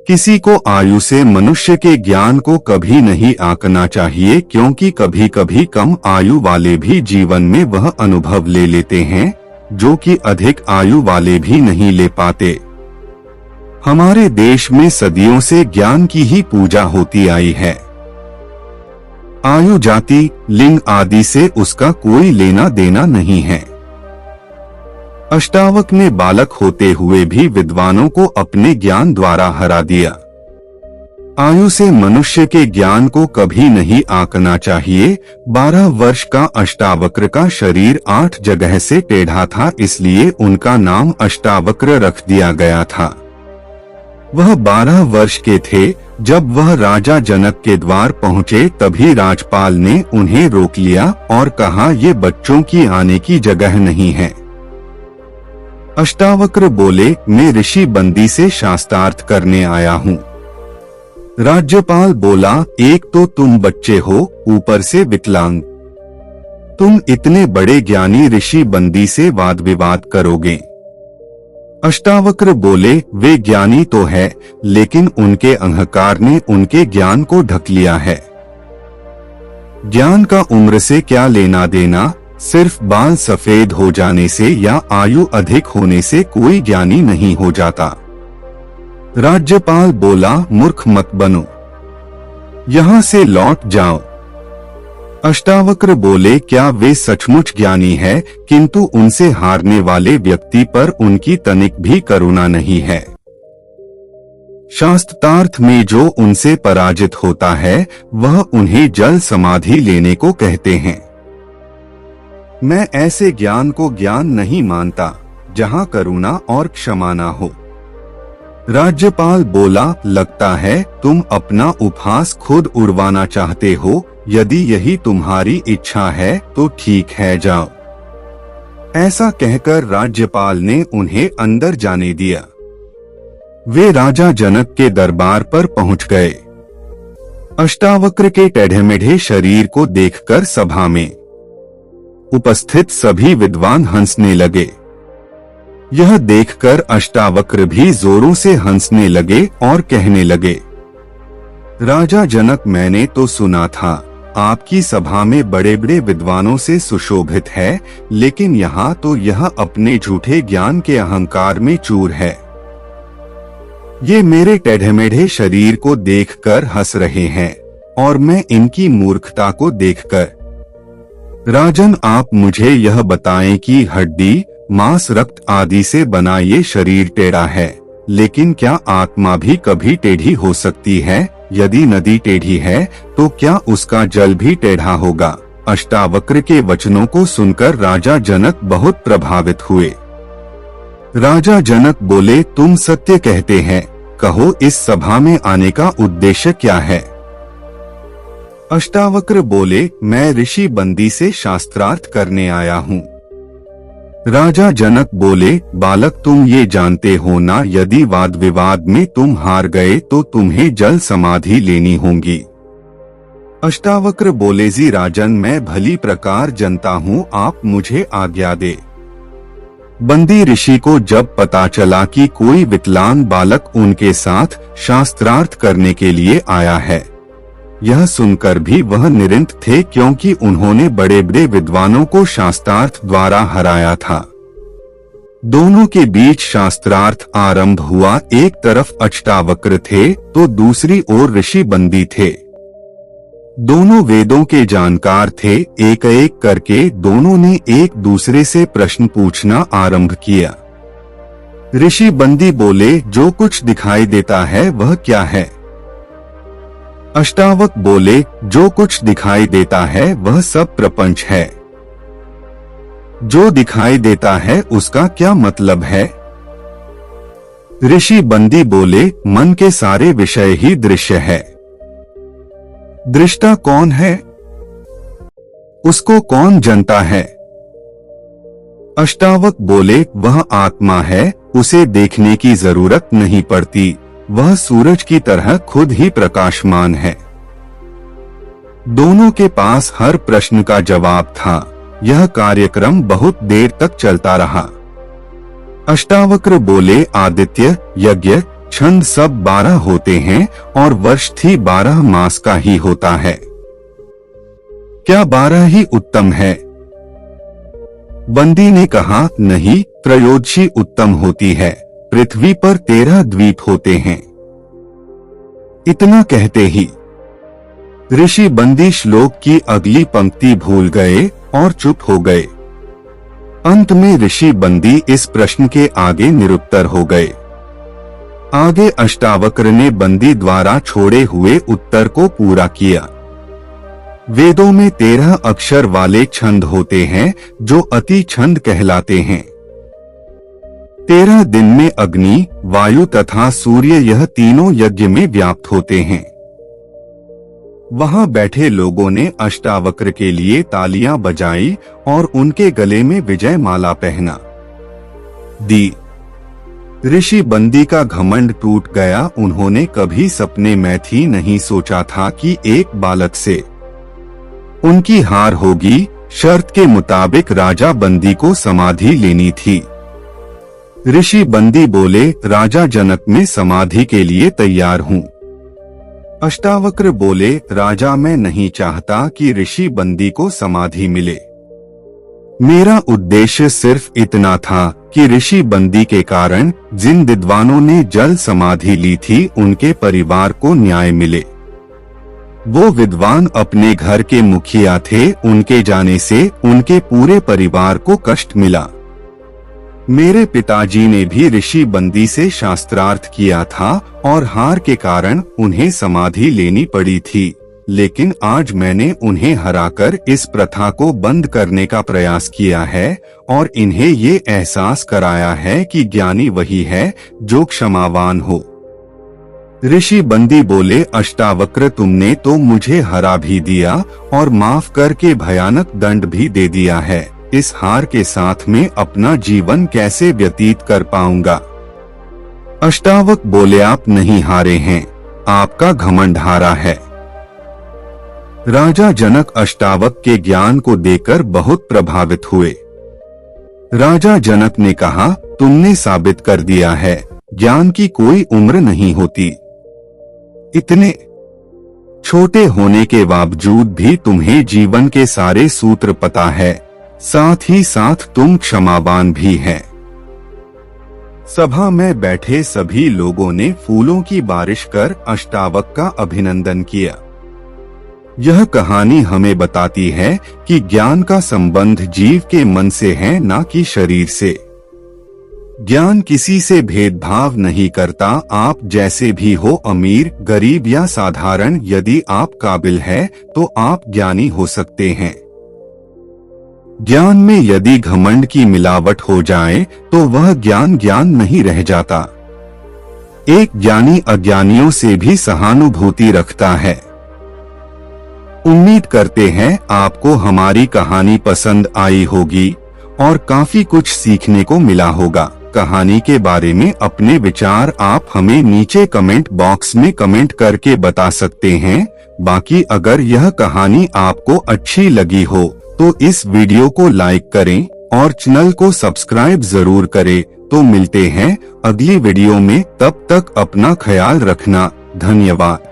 किसी को आयु से मनुष्य के ज्ञान को कभी नहीं आंकना चाहिए, क्योंकि कभी कभी कम आयु वाले भी जीवन में वह अनुभव ले लेते हैं जो कि अधिक आयु वाले भी नहीं ले पाते। हमारे देश में सदियों से ज्ञान की ही पूजा होती आई है। आयु, जाति, लिंग आदि से उसका कोई लेना देना नहीं है। अष्टावक्र ने बालक होते हुए भी विद्वानों को अपने ज्ञान द्वारा हरा दिया। आयु से मनुष्य के ज्ञान को कभी नहीं आंकना चाहिए। 12 वर्ष का अष्टावक्र का शरीर 8 जगह से टेढ़ा था, इसलिए उनका नाम अष्टावक्र रख दिया गया था। वह 12 वर्ष के थे जब वह राजा जनक के द्वार पहुँचे, तभी राजपाल ने उन्हें रोक लिया और कहा, ये बच्चों की आने की जगह नहीं है। अष्टावक्र बोले, मैं ऋषि बंदी से शास्त्रार्थ करने आया हूँ। राज्यपाल बोला, एक तो तुम बच्चे हो, ऊपर से विकलांग, तुम इतने बड़े ज्ञानी ऋषि बंदी से वाद विवाद करोगे। अष्टावक्र बोले, वे ज्ञानी तो है, लेकिन उनके अहंकार ने उनके ज्ञान को ढक लिया है। ज्ञान का उम्र से क्या लेना देना, सिर्फ बाल सफेद हो जाने से या आयु अधिक होने से कोई ज्ञानी नहीं हो जाता। राज्यपाल बोला, मूर्ख मत बनो, यहाँ से लौट जाओ। अष्टावक्र बोले, क्या वे सचमुच ज्ञानी है, किंतु उनसे हारने वाले व्यक्ति पर उनकी तनिक भी करुणा नहीं है। शास्त्रार्थ में जो उनसे पराजित होता है वह उन्हें जल समाधि लेने को कहते हैं। मैं ऐसे ज्ञान को ज्ञान नहीं मानता जहाँ करुणा और क्षमा न हो। राज्यपाल बोला, लगता है तुम अपना उपहास खुद उड़वाना चाहते हो। यदि यही तुम्हारी इच्छा है तो ठीक है, जाओ। ऐसा कहकर राज्यपाल ने उन्हें अंदर जाने दिया। वे राजा जनक के दरबार पर पहुंच गए। अष्टावक्र के टेढ़े-मेढ़े शरीर को देखकर सभा में उपस्थित सभी विद्वान हंसने लगे। यह देखकर अष्टावक्र भी जोरों से हंसने लगे और कहने लगे, राजा जनक, मैंने तो सुना था आपकी सभा में बड़े बड़े विद्वानों से सुशोभित है, लेकिन यहाँ तो यह अपने झूठे ज्ञान के अहंकार में चूर है। ये मेरे टेढ़े-मेढ़े शरीर को देखकर हंस रहे हैं और मैं इनकी मूर्खता को देखकर। राजन, आप मुझे यह बताएं कि हड्डी, मांस, रक्त आदि से बना ये शरीर टेढ़ा है, लेकिन क्या आत्मा भी कभी टेढ़ी हो सकती है? यदि नदी टेढ़ी है तो क्या उसका जल भी टेढ़ा होगा? अष्टावक्र के वचनों को सुनकर राजा जनक बहुत प्रभावित हुए। राजा जनक बोले, तुम सत्य कहते हैं, कहो इस सभा में आने का उद्देश्य क्या है? अष्टावक्र बोले, मैं ऋषि बंदी से शास्त्रार्थ करने आया हूँ। राजा जनक बोले, बालक, तुम ये जानते हो ना, यदि वाद विवाद में तुम हार गए तो तुम्हें जल समाधि लेनी होगी। अष्टावक्र बोले, जी राजन, मैं भली प्रकार जनता हूँ, आप मुझे आज्ञा दे। बंदी ऋषि को जब पता चला कि कोई विकलांग बालक उनके साथ शास्त्रार्थ करने के लिए आया है, यह सुनकर भी वह निरंत थे, क्योंकि उन्होंने बड़े बड़े विद्वानों को शास्त्रार्थ द्वारा हराया था। दोनों के बीच शास्त्रार्थ आरंभ हुआ। एक तरफ अष्टावक्र थे तो दूसरी ओर ऋषि बंदी थे। दोनों वेदों के जानकार थे। एक एक करके दोनों ने एक दूसरे से प्रश्न पूछना आरंभ किया। ऋषि बंदी बोले, जो कुछ दिखाई देता है वह क्या है? अष्टावक बोले, जो कुछ दिखाई देता है वह सब प्रपंच है। जो दिखाई देता है उसका क्या मतलब है? ऋषि बंदी बोले, मन के सारे विषय ही दृश्य है। दृष्टा कौन है? उसको कौन जानता है? अष्टावक बोले, वह आत्मा है, उसे देखने की जरूरत नहीं पड़ती, वह सूरज की तरह खुद ही प्रकाशमान है। दोनों के पास हर प्रश्न का जवाब था। यह कार्यक्रम बहुत देर तक चलता रहा। अष्टावक्र बोले, आदित्य, यज्ञ, छंद सब 12 होते हैं और वर्ष भी 12 मास का ही होता है। क्या 12 ही उत्तम है? बंदी ने कहा, नहीं, त्रयोदशी उत्तम होती है। पृथ्वी पर 13 द्वीप होते हैं। इतना कहते ही ऋषि बंदी श्लोक की अगली पंक्ति भूल गए और चुप हो गए। अंत में ऋषि बंदी इस प्रश्न के आगे निरुत्तर हो गए। आगे अष्टावक्र ने बंदी द्वारा छोड़े हुए उत्तर को पूरा किया। वेदों में 13 अक्षर वाले छंद होते हैं जो अति छंद कहलाते हैं। 13 दिन में अग्नि, वायु तथा सूर्य यह तीनों यज्ञ में व्याप्त होते हैं। वहां बैठे लोगों ने अष्टावक्र के लिए तालियां बजाई और उनके गले में विजय माला पहना दी। ऋषि बंदी का घमंड टूट गया। उन्होंने कभी सपने में भी नहीं सोचा था कि एक बालक से उनकी हार होगी। शर्त के मुताबिक राजा बंदी को समाधि लेनी थी। ऋषि बंदी बोले, राजा जनक मैं समाधि के लिए तैयार हूँ। अष्टावक्र बोले, राजा मैं नहीं चाहता कि ऋषि बंदी को समाधि मिले। मेरा उद्देश्य सिर्फ इतना था कि ऋषि बंदी के कारण जिन विद्वानों ने जल समाधि ली थी उनके परिवार को न्याय मिले। वो विद्वान अपने घर के मुखिया थे। उनके जाने से उनके पूरे परिवार को कष्ट मिला। मेरे पिताजी ने भी ऋषि बंदी से शास्त्रार्थ किया था और हार के कारण उन्हें समाधि लेनी पड़ी थी। लेकिन आज मैंने उन्हें हराकर इस प्रथा को बंद करने का प्रयास किया है और इन्हें ये एहसास कराया है कि ज्ञानी वही है जो क्षमावान हो। ऋषि बंदी बोले, अष्टावक्र तुमने तो मुझे हरा भी दिया और माफ करके भयानक दंड भी दे दिया है। इस हार के साथ में अपना जीवन कैसे व्यतीत कर पाऊंगा? अष्टावक बोले, आप नहीं हारे हैं, आपका घमंड हारा है। राजा जनक अष्टावक के ज्ञान को देखकर बहुत प्रभावित हुए। राजा जनक ने कहा, तुमने साबित कर दिया है ज्ञान की कोई उम्र नहीं होती। इतने छोटे होने के बावजूद भी तुम्हें जीवन के सारे सूत्र पता है, साथ ही साथ तुम क्षमावान भी हैं। सभा में बैठे सभी लोगों ने फूलों की बारिश कर अष्टावक का अभिनंदन किया। यह कहानी हमें बताती है कि ज्ञान का संबंध जीव के मन से है, न कि शरीर से। ज्ञान किसी से भेदभाव नहीं करता। आप जैसे भी हो, अमीर, गरीब या साधारण, यदि आप काबिल है तो आप ज्ञानी हो सकते हैं। ज्ञान में यदि घमंड की मिलावट हो जाए तो वह ज्ञान ज्ञान नहीं रह जाता। एक ज्ञानी अज्ञानियों से भी सहानुभूति रखता है। उम्मीद करते हैं आपको हमारी कहानी पसंद आई होगी और काफी कुछ सीखने को मिला होगा। कहानी के बारे में अपने विचार आप हमें नीचे कमेंट बॉक्स में कमेंट करके बता सकते हैं। बाकी अगर यह कहानी आपको अच्छी लगी हो तो इस वीडियो को लाइक करें और चैनल को सब्सक्राइब जरूर करें। तो मिलते हैं अगली वीडियो में, तब तक अपना ख्याल रखना। धन्यवाद।